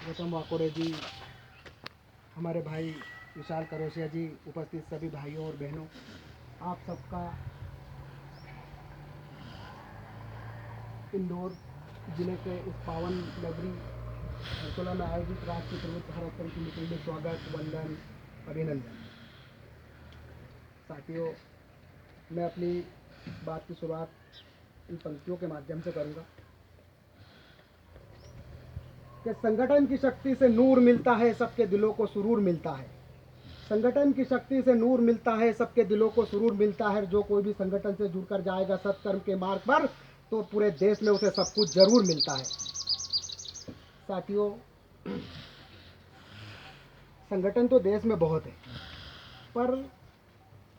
गौतम वाकोड़े जी, हमारे भाई विशाल करोशिया जी, उपस्थित सभी भाइयों और बहनों, आप सबका इंदौर जिले के इस पावन नगरी धारचूला में आयोजित राष्ट्रीय प्रबुद्ध भारत संघ की मीटिंग में स्वागत, वंदन, अभिनंदन। साथियों, मैं अपनी बात की शुरुआत इन पंक्तियों के माध्यम से करूंगा कि संगठन की शक्ति से नूर मिलता है, सबके दिलों को सुरूर मिलता है। संगठन की शक्ति से नूर मिलता है, सबके दिलों को सुरूर मिलता है। जो कोई भी संगठन से जुड़कर जाएगा सत्कर्म के मार्ग पर, तो पूरे देश में उसे सब कुछ जरूर मिलता है। साथियों, संगठन तो देश में बहुत है, पर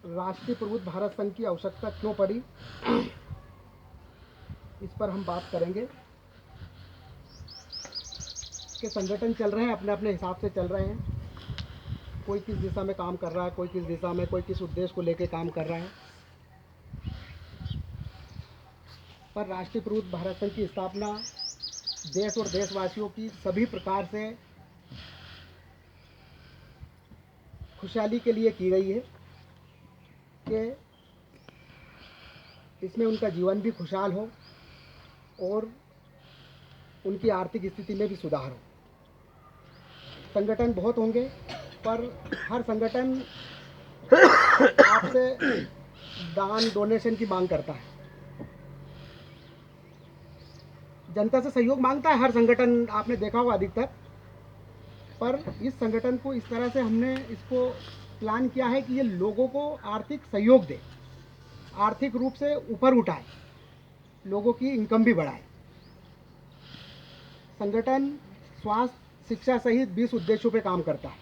राष्ट्रीय प्रबुद्ध भारत संघ की आवश्यकता क्यों पड़ी, इस पर हम बात करेंगे कि संगठन चल रहे हैं, अपने अपने हिसाब से चल रहे हैं। कोई किस दिशा में काम कर रहा है, कोई किस दिशा में, कोई किस उद्देश्य को लेकर काम कर रहा है। पर राष्ट्रीय प्रबुद्ध भारत संघ की स्थापना देश और देशवासियों की सभी प्रकार से खुशहाली के लिए की गई है कि इसमें उनका जीवन भी खुशहाल हो और उनकी आर्थिक स्थिति में भी सुधार हो। संगठन बहुत होंगे, पर हर संगठन आपसे दान, डोनेशन की मांग करता है, जनता से सहयोग मांगता है हर संगठन, आपने देखा होगा अधिकतर। पर इस संगठन को इस तरह से हमने इसको प्लान किया है कि ये लोगों को आर्थिक सहयोग दे, आर्थिक रूप से ऊपर उठाए, लोगों की इनकम भी बढ़ाए। संगठन स्वास्थ्य, शिक्षा सहित 20 उद्देश्यों पे काम करता है।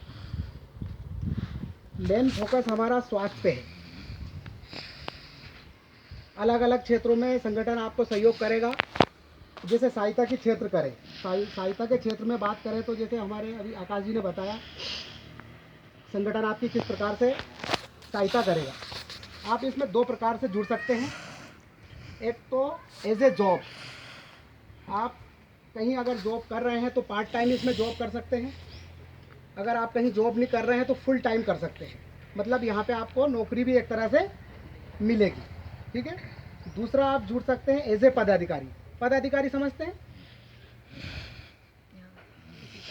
मेन फोकस हमारा स्वास्थ्य पे है। अलग अलग क्षेत्रों में संगठन आपको सहयोग करेगा। जैसे सहायता के क्षेत्र करें, सहायता के क्षेत्र में बात करें तो जैसे हमारे अभी आकाश जी ने बताया, संगठन आपकी किस प्रकार से सहायता करेगा। आप इसमें 2 प्रकार से जुड़ सकते हैं। एक तो एज ए जॉब, आप कहीं अगर जॉब कर रहे हैं तो पार्ट टाइम इसमें जॉब कर सकते हैं। अगर आप कहीं जॉब नहीं कर रहे हैं तो फुल टाइम कर सकते हैं, मतलब यहाँ पे आपको नौकरी भी एक तरह से मिलेगी। ठीक है। दूसरा आप जुड़ सकते हैं एज ए पदाधिकारी। पदाधिकारी समझते हैं,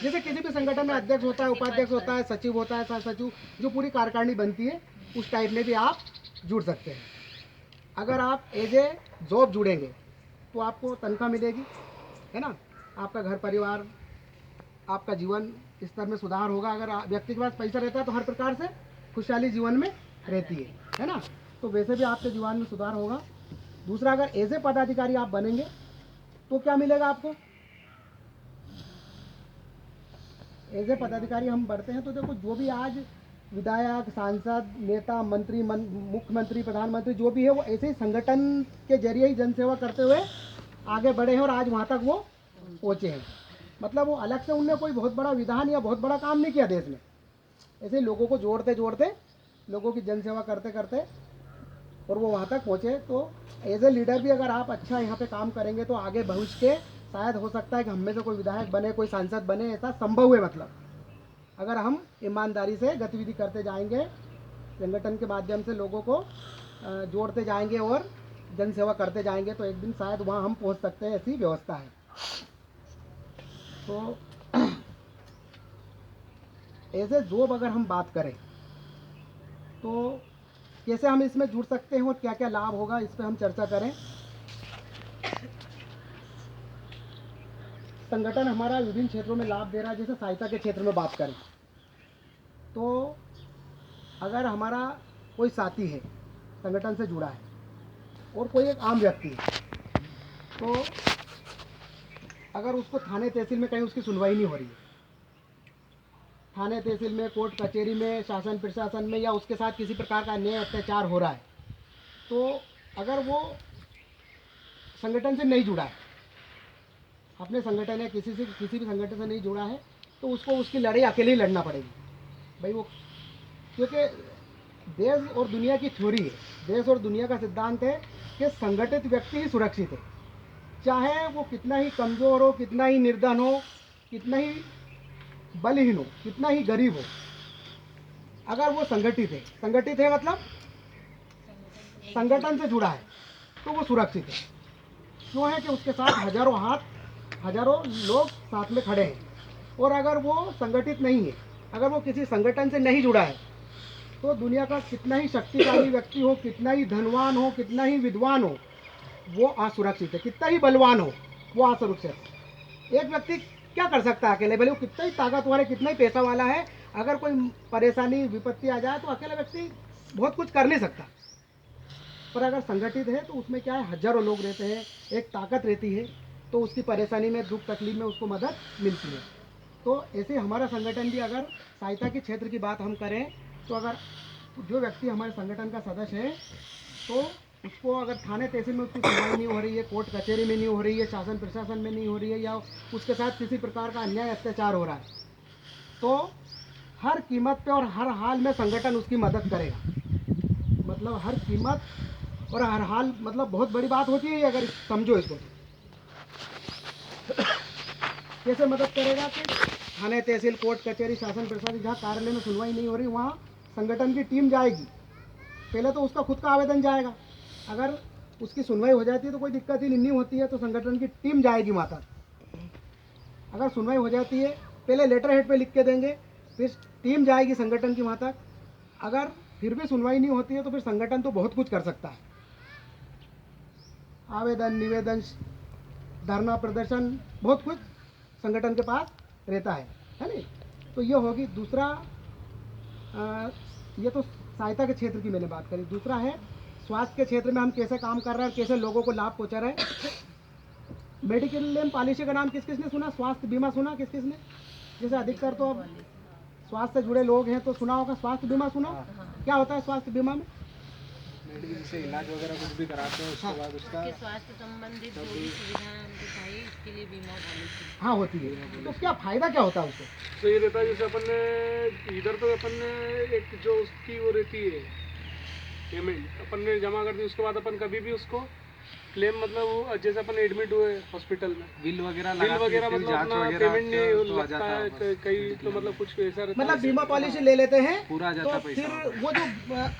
जैसे किसी भी संगठन में अध्यक्ष होता है, उपाध्यक्ष होता है, सचिव होता है, सह सचिव, जो पूरी कार्यकारिणी बनती है, उस टाइप में भी आप जुड़ सकते हैं। अगर आप एज ए जॉब जुड़ेंगे तो आपको तनख्वाह मिलेगी, है ना, आपका घर परिवार, आपका जीवन स्तर में सुधार होगा। अगर व्यक्ति के पास पैसा रहता है तो हर प्रकार से खुशहाली जीवन में रहती है ना, तो वैसे भी आपके जीवन में सुधार होगा। दूसरा, अगर एज ए पदाधिकारी आप बनेंगे तो क्या मिलेगा आपको। एज ए पदाधिकारी हम बढ़ते हैं तो देखो, जो भी आज विधायक, सांसद, नेता, मंत्री, मुख्यमंत्री, प्रधानमंत्री जो भी है, वो ऐसे ही संगठन के जरिए ही जनसेवा करते हुए आगे बढ़े हैं और आज वहाँ तक वो पहुँचे हैं। मतलब वो अलग से उनने कोई बहुत बड़ा विधान या बहुत बड़ा काम नहीं किया देश में, ऐसे लोगों को जोड़ते जोड़ते, लोगों की जनसेवा करते करते और वो वहाँ तक पहुँचे। तो एज ए लीडर भी अगर आप अच्छा यहाँ पे काम करेंगे तो आगे भविष्य के शायद हो सकता है कि हम में से कोई विधायक बने, कोई सांसद बने, ऐसा संभव है। मतलब अगर हम ईमानदारी से गतिविधि करते जाएंगे, संगठन के माध्यम से लोगों को जोड़ते जाएंगे और जनसेवा करते जाएंगे, तो एक दिन शायद वहाँ हम पहुँच सकते हैं, ऐसी व्यवस्था है। तो एज ए जॉब अगर हम बात करें तो कैसे हम इसमें जुड़ सकते हैं और क्या क्या लाभ होगा, इस पर हम चर्चा करें। संगठन हमारा विभिन्न क्षेत्रों में लाभ दे रहा है। जैसे सहायता के क्षेत्र में बात करें तो अगर हमारा कोई साथी है, संगठन से जुड़ा है, और कोई एक आम व्यक्ति है, तो अगर उसको थाने तहसील में कहीं उसकी सुनवाई नहीं हो रही है, थाने तहसील में, कोर्ट कचहरी में, शासन प्रशासन में, या उसके साथ किसी प्रकार का अन्याय अत्याचार हो रहा है, तो अगर वो संगठन से नहीं जुड़ा है, अपने संगठन या किसी भी संगठन से नहीं जुड़ा है, तो उसको उसकी लड़ाई अकेले ही लड़ना पड़ेगी भाई। वो क्योंकि देश और दुनिया की थ्योरी है, देश और दुनिया का सिद्धांत है कि संगठित व्यक्ति ही सुरक्षित है। चाहे वो कितना ही कमज़ोर हो, कितना ही निर्धन हो, कितना ही बलहीन हो, कितना ही गरीब हो, अगर वो संगठित है मतलब संगठन से जुड़ा है, तो वो सुरक्षित है। क्यों है कि उसके साथ हजारों लोग साथ में खड़े हैं। और अगर वो संगठित नहीं है, अगर वो किसी संगठन से नहीं जुड़ा है, तो दुनिया का कितना ही शक्तिशाली व्यक्ति हो, कितना ही धनवान हो, कितना ही विद्वान हो, वो असुरक्षित है। कितना ही बलवान हो, वो असुरक्षित है। एक व्यक्ति क्या कर सकता है अकेले, भले वो कितना ही ताकतवर है, कितना ही पैसा वाला है, अगर कोई परेशानी विपत्ति आ जाए तो अकेला व्यक्ति बहुत कुछ कर नहीं सकता। पर अगर संगठित है तो उसमें क्या है, हजारों लोग रहते हैं, एक ताकत रहती है, तो उसकी परेशानी में, दुख तकलीफ में उसको मदद मिलती है। तो ऐसे हमारा संगठन भी, अगर सहायता के क्षेत्र की बात हम करें, तो अगर जो व्यक्ति हमारे संगठन का सदस्य है, तो उसको अगर थाने तहसील में उसकी सुनवाई नहीं हो रही है, कोर्ट कचहरी में नहीं हो रही है, शासन प्रशासन में नहीं हो रही है, या उसके साथ किसी प्रकार का अन्याय अत्याचार हो रहा है, तो हर कीमत पे और हर हाल में संगठन उसकी मदद करेगा। मतलब हर कीमत और हर हाल, मतलब बहुत बड़ी बात होती है अगर समझो इसको। कैसे मदद करेगा कि थाने तहसील कोर्ट कचहरी शासन प्रशासन जहाँ कार्यालय में सुनवाई नहीं हो रही, वहाँ संगठन की टीम जाएगी। पहले तो उसका खुद का आवेदन जाएगा, अगर उसकी सुनवाई हो जाती है तो कोई दिक्कत ही नहीं होती है, तो संगठन की टीम जाएगी वहाँ तक। अगर सुनवाई हो जाती है, पहले लेटर हेड पे लिख के देंगे, फिर टीम जाएगी संगठन की वहाँ तक। अगर फिर भी सुनवाई नहीं होती है तो फिर संगठन तो बहुत कुछ कर सकता है, आवेदन, निवेदन, धरना प्रदर्शन, बहुत कुछ संगठन के पास रहता है नहीं। तो ये होगी। दूसरा, ये तो सहायता के क्षेत्र की मैंने बात करी। दूसरा है स्वास्थ्य के क्षेत्र में हम कैसे काम कर रहे हैं, कैसे लोगों को लाभ पहुंचा रहे हैं। मेडिक्लेम पॉलिसी का नाम किस किस ने सुना, स्वास्थ्य बीमा सुना किस किस ने? जैसे अधिकतर तो अब स्वास्थ्य से जुड़े लोग हैं तो सुना होगा, स्वास्थ्य बीमा सुना। क्या होता है स्वास्थ्य बीमा में? मेडिकल से इलाज वगैरह कुछ भी कराते हैं, उसके बाद उसका स्वास्थ्य संबंधित जो भी सुविधाएं हमको चाहिए, इसके लिए बीमा पॉलिसी हाँ होती है। तो क्या फायदा क्या होता है उससे? तो ये रहता है, जैसे अपन ने इधर तो अपन ने एक जो उसकी वो रहती है पेमेंट अपन ने जमा कर दी, उसके बाद अपन कभी भी उसको क्लेम, मतलब वो जैसे अपन एडमिट हुए हॉस्पिटल में, बिल वगैरह मतलब अपना पेमेंट नहीं लगता है कई, तो मतलब कुछ ऐसा रहता है। मतलब बीमा पॉलिसी ले लेते हैं पूरा तो जाता फिर पैसा। वो जो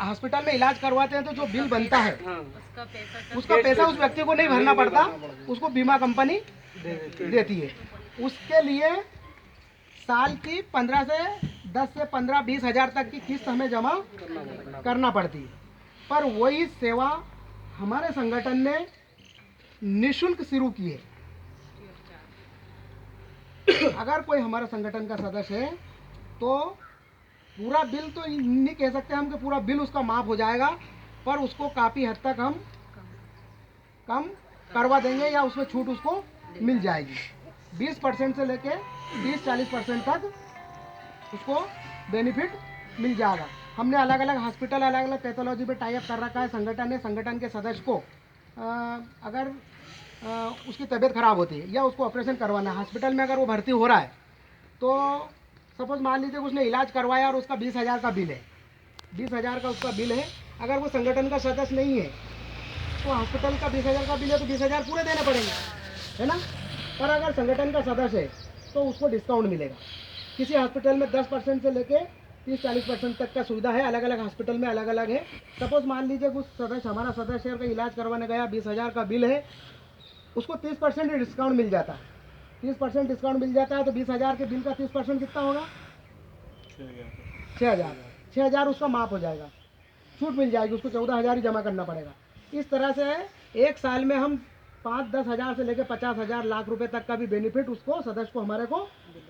हॉस्पिटल में इलाज करवाते हैं तो जो बिल बनता है, हाँ, उसका पैसा उस व्यक्ति को नहीं भरना पड़ता, उसको बीमा कंपनी देती है। उसके लिए साल की 15 से 10 से 15-20 हज़ार तक की किस्त हमें जमा करना पड़ती है। पर वही सेवा हमारे संगठन ने निःशुल्क शुरू की है। अगर कोई हमारा संगठन का सदस्य है तो पूरा बिल तो नहीं कह सकते हम कि पूरा बिल उसका माफ हो जाएगा, पर उसको काफ़ी हद तक हम कम करवा देंगे या उसमें छूट उसको मिल जाएगी। 20% से लेके 30-40% तक उसको बेनिफिट मिल जाएगा। हमने अलग अलग हॉस्पिटल, अलग अलग पैथोलॉजी पे टाई अप कर रखा है। संगठन ने संगठन के सदस्य को अगर उसकी तबीयत खराब होती है या उसको ऑपरेशन करवाना है हॉस्पिटल में, अगर वो भर्ती हो रहा है, तो सपोज मान लीजिए उसने इलाज करवाया और उसका 20,000 का बिल है, 20,000 का उसका बिल है। अगर वो संगठन का सदस्य नहीं है तो हॉस्पिटल का 20,000 का बिल है तो 20,000 पूरे देने पड़ेंगे, है ना। पर अगर संगठन का सदस्य है तो उसको डिस्काउंट मिलेगा। किसी हॉस्पिटल में 10% से लेके 30-40% तक का सुविधा है, अलग अलग हॉस्पिटल में अलग अलग है। सपोज मान लीजिए कुछ सदस्य, हमारा सदस्य का इलाज करवाने गया, 20,000 का बिल है, उसको 30% डिस्काउंट मिल जाता है। 30% डिस्काउंट मिल जाता है तो 20,000 के बिल का 30% कितना होगा? 6,000। 6,000 उसका माफ हो जाएगा, छूट मिल जाएगी, उसको 14,000 ही जमा करना पड़ेगा। इस तरह से एक साल में हम 5-10 हज़ार से लेकर 50,000 लाख रुपए तक का भी बेनिफिट उसको, सदस्य को, हमारे को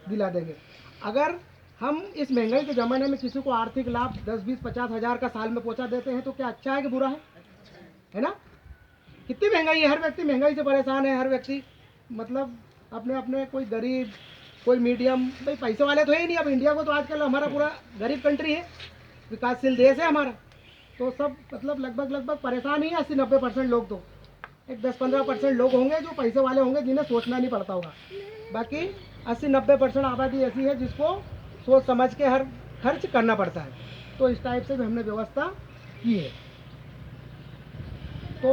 दिला देंगे। अगर हम इस महंगाई के ज़माने में किसी को आर्थिक लाभ 10-20-50 हज़ार का साल में पहुंचा देते हैं तो क्या अच्छा है कि बुरा है ना। कितनी महंगाई है, हर व्यक्ति महंगाई से परेशान है। हर व्यक्ति मतलब अपने अपने, कोई गरीब, कोई मीडियम, भाई पैसे वाले तो है ही नहीं। अब इंडिया को तो आजकल हमारा पूरा गरीब कंट्री है, विकासशील देश है हमारा, तो सब मतलब लगभग परेशान ही है। 80-90% लोग, तो एक 10-15% लोग होंगे जो पैसे वाले होंगे, जिन्हें सोचना नहीं पड़ता होगा। बाकी 80-90% आबादी ऐसी है जिसको सोच समझ के हर खर्च करना पड़ता है। तो इस टाइप से भी हमने व्यवस्था की है। तो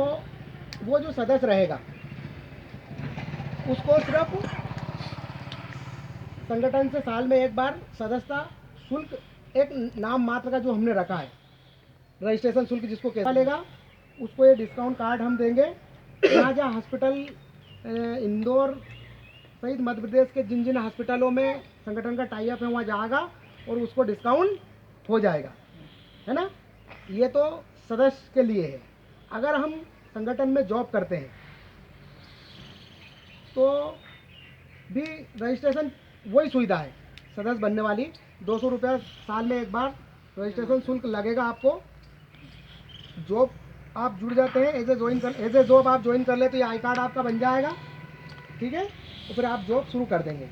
वो जो सदस्य रहेगा उसको सिर्फ संगठन से साल में एक बार सदस्यता शुल्क एक नाम मात्र का जो हमने रखा है, रजिस्ट्रेशन शुल्क जिसको कैसा लेगा उसको ये डिस्काउंट कार्ड हम देंगे। जहाँ जहाँ हॉस्पिटल इंदौर सहित मध्य प्रदेश के जिन जिन हॉस्पिटलों में संगठन का टाई अप है वहाँ जाएगा और उसको डिस्काउंट हो जाएगा, है ना। ये तो सदस्य के लिए है। अगर हम संगठन में जॉब करते हैं तो भी रजिस्ट्रेशन वही सुविधा है सदस्य बनने वाली। 200 रुपया साल में एक बार रजिस्ट्रेशन शुल्क लगेगा आपको। जॉब आप जुड़ जाते हैं एज ए जॉब आप ज्वाइन कर ले तो ये आई कार्ड आपका बन जाएगा, ठीक है। तो फिर आप जॉब शुरू कर देंगे।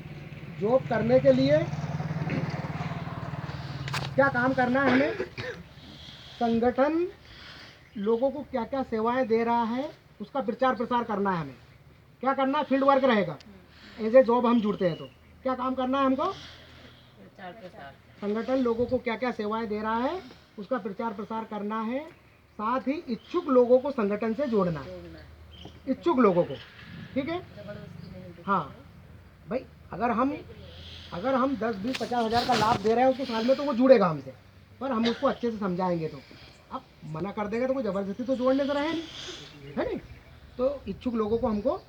जॉब करने के लिए क्या काम करना है हमें, संगठन लोगों को क्या क्या सेवाएं दे रहा है उसका प्रचार प्रसार करना है। हमें क्या करना है, फील्ड वर्क रहेगा। एज ए जॉब हम जुड़ते हैं तो क्या काम करना है हमको, प्रचार प्रसार। संगठन लोगों को क्या क्या सेवाएं दे रहा है उसका प्रचार प्रसार करना है। साथ ही इच्छुक लोगों को संगठन से जोड़ना है, इच्छुक लोगों को, ठीक है। हाँ भाई, अगर हम 10, 20, 50 हज़ार का लाभ दे रहे हैं उसको साल में तो वो जुड़ेगा हमसे, पर हम उसको अच्छे से समझाएंगे। तो अब मना कर देगा तो कोई ज़बरदस्ती तो जोड़ने से रहे नहीं, है नहीं। तो इच्छुक लोगों को हमको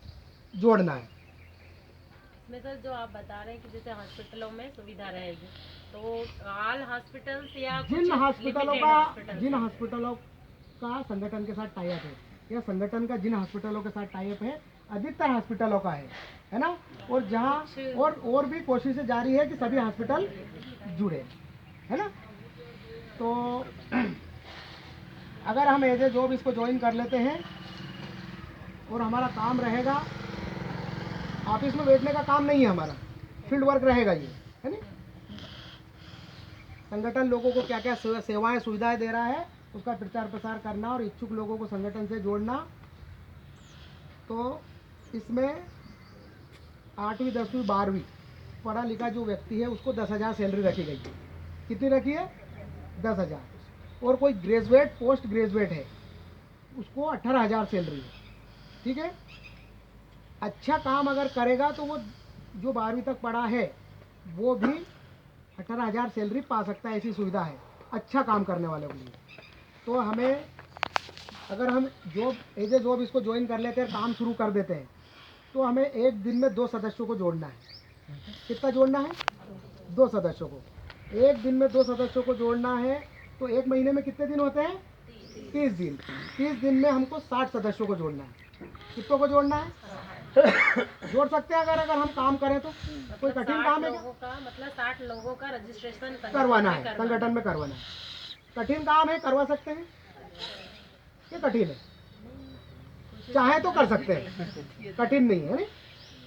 जोड़ना है। इसमें सर जो आप बता रहे हैं कि जैसे हॉस्पिटलों में सुविधा रहेगी, तो ऑल हॉस्पिटल्स या कुछ जिन हॉस्पिटलों limited का hospitals? संगठन के साथ टाई अप है या संगठन का जिन हॉस्पिटलों के साथ टाई अप है, अधिकतर हॉस्पिटलों का है ना। और जहाँ और भी कोशिशें जारी है कि सभी हॉस्पिटल जुड़े, है ना। तो अगर हम एज ए जॉब इसको ज्वाइन कर लेते हैं और हमारा काम रहेगा, ऑफिस में बैठने का काम नहीं है हमारा, फील्ड वर्क रहेगा ये, है ना। संगठन लोगों को क्या क्या सेवाएं सुविधाएं दे रहा है उसका प्रचार प्रसार करना और इच्छुक लोगों को संगठन से जोड़ना। तो इसमें 8वीं 10वीं 12वीं पढ़ा लिखा जो व्यक्ति है उसको 10,000 सैलरी रखी गई है। कितनी रखी है, 10,000। और कोई ग्रेजुएट पोस्ट ग्रेजुएट है उसको 18,000 सैलरी है, ठीक है। अच्छा काम अगर करेगा तो वो जो 12वीं तक पढ़ा है वो भी 18,000 सैलरी पा सकता है, ऐसी सुविधा है अच्छा काम करने वाले के लिए। तो हमें अगर हम जॉब एज ए जॉब इसको ज्वाइन कर लेते हैं, काम शुरू कर देते हैं, तो हमें एक दिन में 2 सदस्यों को जोड़ना है। कितना जोड़ना है, 2 सदस्यों को। एक दिन में 2 सदस्यों को जोड़ना है तो एक महीने में कितने दिन होते हैं, 30 दिन। 30 दिन में हमको 60 सदस्यों को जोड़ना है। कितनों को जोड़ना है, जोड़ सकते हैं अगर हम काम करें तो। कोई कठिन काम है लोगों का मतलब 60 लोगों का रजिस्ट्रेशन करवाना है, संगठन में करवाना है। कठिन काम है, करवा सकते हैं, ये कठिन है, चाहे तो कर सकते हैं, कठिन नहीं है।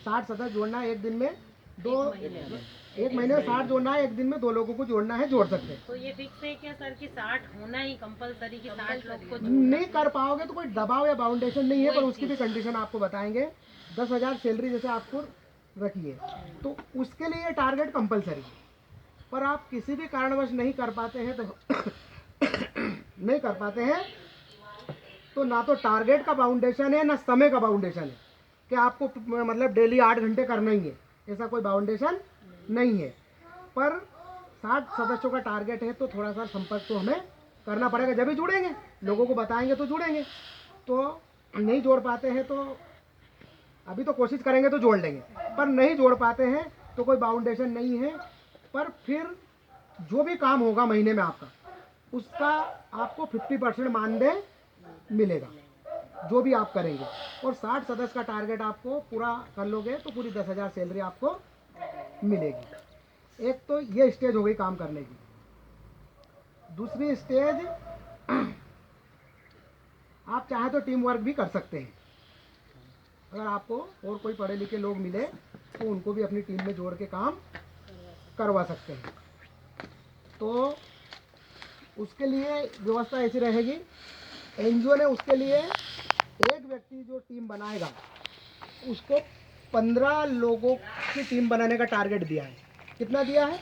60 सदस्य जोड़ना है एक दिन में, एक महीने में 60 जोड़ना है, एक दिन में 2 लोगों को जोड़ना है, जोड़ सकते हैं। तो ये फिक्स है क्या सर कि 60 होना ही कंपलसरी कि 60 लोग को नहीं कर पाओगे तो कोई दबाव या बाउंडेशन नहीं है, पर उसकी भी कंडीशन आपको बताएंगे। 10,000 सैलरी जैसे आपको रखी है तो उसके लिए टारगेट कंपलसरी है, पर आप किसी भी कारणवश नहीं कर पाते हैं तो नहीं कर पाते हैं तो ना तो टारगेट का बाउंडेशन है ना समय का बाउंडेशन है कि आपको मतलब डेली 8 घंटे करना ही है, ऐसा कोई बाउंडेशन नहीं है। पर 60 सदस्यों का टारगेट है तो थोड़ा सा संपर्क तो हमें करना पड़ेगा, जब भी जुड़ेंगे, लोगों को बताएंगे तो जुड़ेंगे। तो नहीं जोड़ पाते हैं तो अभी तो कोशिश करेंगे तो जोड़ लेंगे, पर नहीं जोड़ पाते हैं तो कोई बाउंडेशन नहीं है। पर फिर जो भी काम होगा महीने में आपका, उसका आपको 50% मानदेय मिलेगा जो भी आप करेंगे। और 60 सदस्य का टारगेट आपको पूरा कर लोगे तो पूरी 10,000 सैलरी आपको मिलेगी। एक तो ये स्टेज हो गई काम करने की। दूसरी स्टेज, आप चाहे तो टीम वर्क भी कर सकते हैं। अगर आपको और कोई पढ़े लिखे लोग मिले तो उनको भी अपनी टीम में जोड़ के काम करवा सकते हैं। तो उसके लिए व्यवस्था ऐसी रहेगी, एनजीओ ने उसके लिए एक व्यक्ति जो टीम बनाएगा उसको 15 लोगों की टीम बनाने का टारगेट दिया है। कितना दिया है,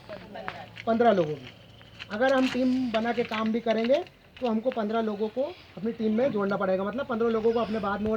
15 लोगों की। अगर हम टीम बना के काम भी करेंगे तो हमको 15 लोगों को अपनी टीम में जोड़ना पड़ेगा, मतलब 15 लोगों को अपने बाद में और